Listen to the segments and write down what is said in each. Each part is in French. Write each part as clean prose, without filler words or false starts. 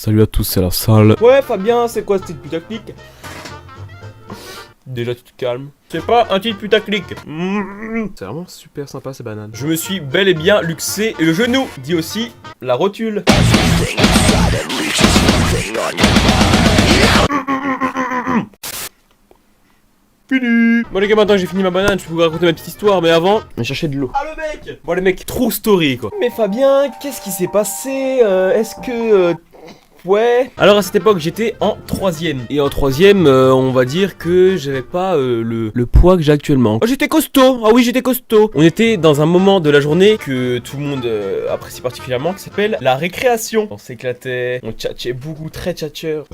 Salut à tous, c'est la salle. Ouais, Fabien, c'est quoi ce titre putaclic? Déjà, tu te calmes. C'est pas un titre putaclic. C'est vraiment super sympa ces bananes. Je me suis bel et bien luxé le genou, dit aussi la rotule. Fini. Bon les gars, maintenant j'ai fini ma banane, je peux vous raconter ma petite histoire, mais avant, je vais chercher de l'eau. Ah le mec. Bon les mecs, true story quoi. Mais Fabien, qu'est-ce qui s'est passé? Est-ce que... Ouais. Alors à cette époque j'étais en 3ème. Et en 3ème on va dire que j'avais pas le poids que j'ai actuellement. Oh, j'étais costaud. Ah oui, j'étais costaud. On était dans un moment de la journée que tout le monde apprécie particulièrement, qui s'appelle la récréation. On s'éclatait, on tchatchait beaucoup, très tchatcheur.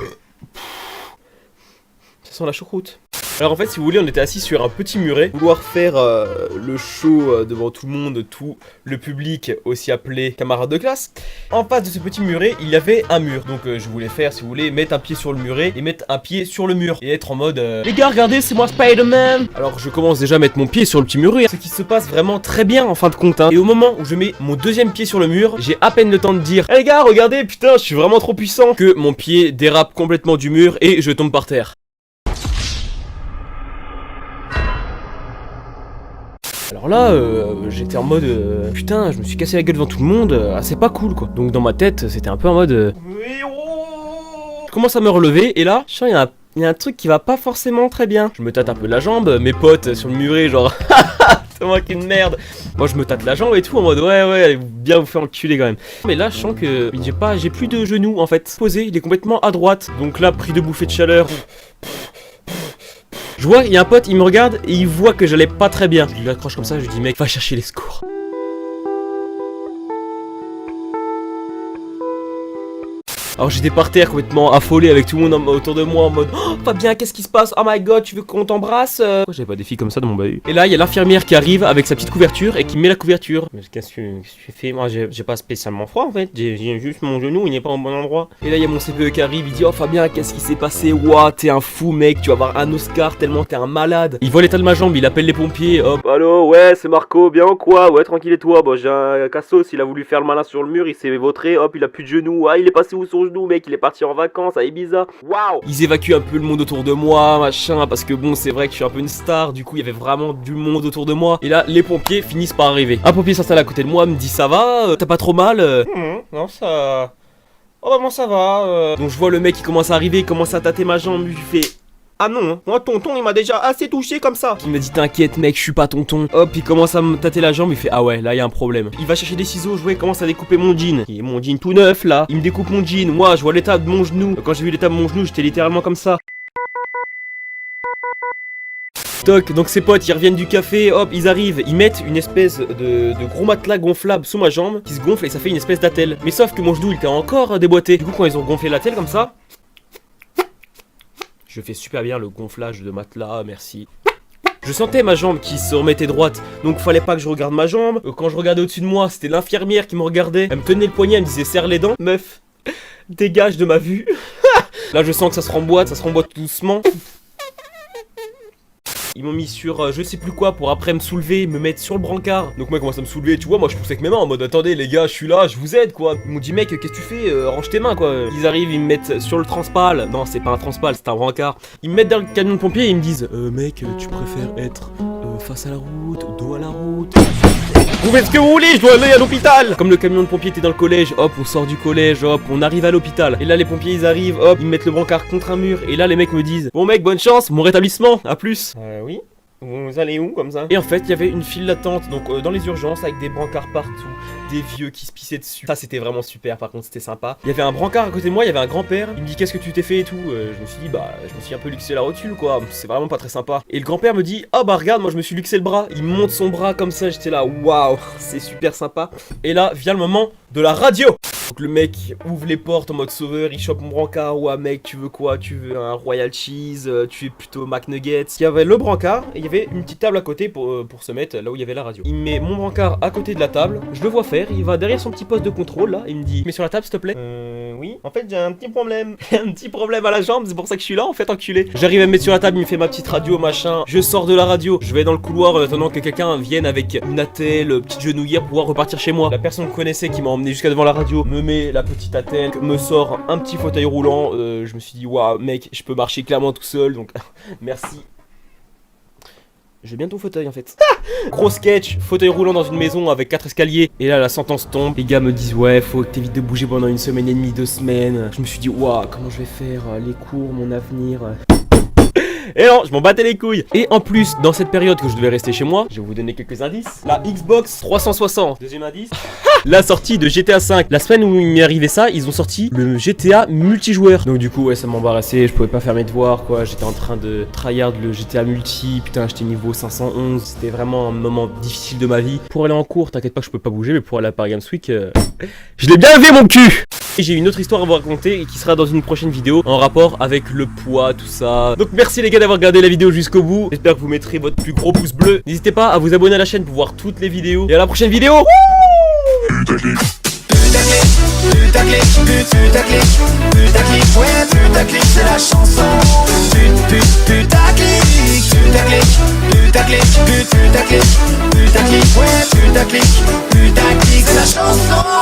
Ça sent la choucroute. Alors en fait, si vous voulez, on était assis sur un petit muret, vouloir faire le show devant tout le monde, tout le public, aussi appelé camarades de classe. En face de ce petit muret, il y avait un mur. Donc je voulais faire, si vous voulez, mettre un pied sur le muret et mettre un pied sur le mur. Et être en mode les gars, regardez, c'est moi Spider-Man. Alors je commence déjà à mettre mon pied sur le petit muret, ce qui se passe vraiment très bien en fin de compte. Et au moment où je mets mon deuxième pied sur le mur, j'ai à peine le temps de dire hey, les gars, regardez, putain, je suis vraiment trop puissant, que mon pied dérape complètement du mur et je tombe par terre. Alors là, j'étais en mode putain, je me suis cassé la gueule devant tout le monde, c'est pas cool quoi. Donc dans ma tête, c'était un peu en mode je commence à me relever et là, je sens il y a un truc qui va pas forcément très bien. Je me tâte un peu la jambe, mes potes sur le muret genre c'est moi qui est une merde. Moi je me tâte la jambe et tout en mode ouais allez bien vous faire enculer quand même. Mais là je sens que j'ai plus de genoux en fait. Posé, il est complètement à droite. Donc là pris de bouffées de chaleur. Je vois, il y a un pote, il me regarde et il voit que j'allais pas très bien. Je lui accroche comme ça, je lui dis mec, va chercher les secours. Alors j'étais par terre complètement affolé avec tout le monde autour de moi en mode oh Fabien, qu'est-ce qui se passe? Oh my god, tu veux qu'on t'embrasse? Pourquoi j'avais pas des filles comme ça dans mon bahut? Et là il y a l'infirmière qui arrive avec sa petite couverture et qui met la couverture. Mais qu'est-ce que tu fais? Moi j'ai pas spécialement froid en fait, j'ai juste mon genou, il n'est pas au bon endroit. Et là il y a mon CPE qui arrive, il dit oh Fabien, qu'est-ce qui s'est passé? Ouah, t'es un fou mec, tu vas avoir un Oscar tellement t'es un malade. Il voit l'état de ma jambe, il appelle les pompiers. Hop, allô, ouais c'est Marco, bien ou quoi? Ouais tranquille et toi? Bon j'ai un cassos, il a voulu faire le malin sur le mur, il s'est vautré, hop il a plus de genoux. Ah il est passé où son genou mec? Il est parti en vacances à Ibiza. Waouh. Ils évacuent un peu le monde autour de moi, machin, parce que bon c'est vrai que je suis un peu une star, du coup il y avait vraiment du monde autour de moi. Et là les pompiers finissent par arriver. Un pompier s'installe à côté de moi, me dit ça va, t'as pas trop mal? Non ça... Oh bah bon ça va. Donc je vois le mec qui commence à arriver, il commence à tâter ma jambe, je lui fais... Ah non, moi tonton il m'a déjà assez touché comme ça. Il me dit t'inquiète mec, je suis pas tonton. Hop, il commence à me tâter la jambe, il fait ah ouais, là il y a un problème. Il va chercher des ciseaux, je vois, il commence à découper mon jean. Et mon jean tout neuf là, il me découpe mon jean. Moi je vois l'état de mon genou. Quand j'ai vu l'état de mon genou, j'étais littéralement comme ça. Toc, donc ses potes ils reviennent du café, hop, ils arrivent, ils mettent une espèce de gros matelas gonflable sous ma jambe qui se gonfle et ça fait une espèce d'attelle. Mais sauf que mon genou il était encore déboîté. Du coup quand ils ont gonflé l'attelle comme ça, je fais super bien le gonflage de matelas, merci. Je sentais ma jambe qui se remettait droite, donc fallait pas que je regarde ma jambe. Quand je regardais au-dessus de moi, c'était l'infirmière qui me regardait. Elle me tenait le poignet, elle me disait serre les dents. Meuf, dégage de ma vue. Là je sens que ça se remboîte tout doucement. Ils m'ont mis sur je sais plus quoi pour après me soulever, me mettre sur le brancard. Donc moi je commence à me soulever, tu vois, moi je poussais avec mes mains en mode attendez les gars, je suis là, je vous aide quoi. Ils m'ont dit mec qu'est-ce que tu fais, range tes mains quoi. Ils arrivent, ils me mettent sur le transpal. Non c'est pas un transpal, c'est un brancard. Ils me mettent dans le camion de pompier et ils me disent mec tu préfères être face à la route, dos à la route? Vous faites ce que vous voulez, je dois aller à l'hôpital. Comme le camion de pompier était dans le collège, hop, on sort du collège, hop, on arrive à l'hôpital. Et là les pompiers ils arrivent, hop, ils mettent le brancard contre un mur. Et là les mecs me disent bon mec, bonne chance, bon rétablissement, à plus. Oui. Vous allez où comme ça? Et en fait il y avait une file d'attente donc dans les urgences avec des brancards partout, des vieux qui se pissaient dessus. Ça c'était vraiment super, par contre c'était sympa. Il y avait un brancard à côté de moi, il y avait un grand-père. Il me dit qu'est-ce que tu t'es fait et tout. Je me suis dit bah je me suis un peu luxé la rotule quoi, c'est vraiment pas très sympa. Et le grand-père me dit ah bah regarde moi je me suis luxé le bras. Il monte son bras comme ça, j'étais là waouh c'est super sympa. Et là vient le moment de la radio. Donc le mec ouvre les portes en mode sauveur, il chope mon brancard. Ouais mec tu veux quoi? Tu veux un Royal Cheese? Tu es plutôt McNuggets? Il y avait le brancard et il y avait une petite table à côté pour se mettre là où il y avait la radio. Il met mon brancard à côté de la table, je le vois faire, il va derrière son petit poste de contrôle là, il me dit mets sur la table s'il te plaît. Oui, en fait j'ai un petit problème. Un petit problème à la jambe, c'est pour ça que je suis là en fait enculé. J'arrive à me mettre sur la table, il me fait ma petite radio machin. Je sors de la radio, je vais dans le couloir en attendant que quelqu'un vienne avec une attelle, petite genouillère pour pouvoir repartir chez moi. La personne que je connaissais qui m'a emmené jusqu'à devant la radio me me met la petite attelle, me sort un petit fauteuil roulant. Je me suis dit, waouh, mec, je peux marcher clairement tout seul, donc merci. J'ai bientôt fauteuil en fait. Gros sketch, fauteuil roulant dans une maison avec 4 escaliers. Et là la sentence tombe. Les gars me disent ouais faut que t'évites de bouger pendant 1 semaine et demie, 2 semaines. Je me suis dit waouh comment je vais faire les cours, mon avenir. Et non, je m'en battais les couilles. Et en plus, dans cette période que je devais rester chez moi, je vais vous donner quelques indices. La Xbox 360. Deuxième indice. La sortie de GTA 5. La semaine où il m'est arrivé ça, ils ont sorti le GTA multijoueur. Donc du coup, ouais, ça m'embarrassait. Je pouvais pas faire mes devoirs, quoi. J'étais en train de tryhard le GTA multi. Putain, j'étais niveau 511. C'était vraiment un moment difficile de ma vie. Pour aller en cours, t'inquiète pas que je peux pas bouger, mais pour aller à Paris Games Week, je l'ai bien levé mon cul. Et j'ai une autre histoire à vous raconter et qui sera dans une prochaine vidéo en rapport avec le poids, tout ça. Donc merci les gars d'avoir regardé la vidéo jusqu'au bout. J'espère que vous mettrez votre plus gros pouce bleu. N'hésitez pas à vous abonner à la chaîne pour voir toutes les vidéos. Et à la prochaine vidéo. Putaclic, putaclic, ouais, putaclic, c'est la chanson. Putaclic, putaclic, putaclic, putaclic, putaclic, ouais, putaclic, putaclic, c'est la chanson.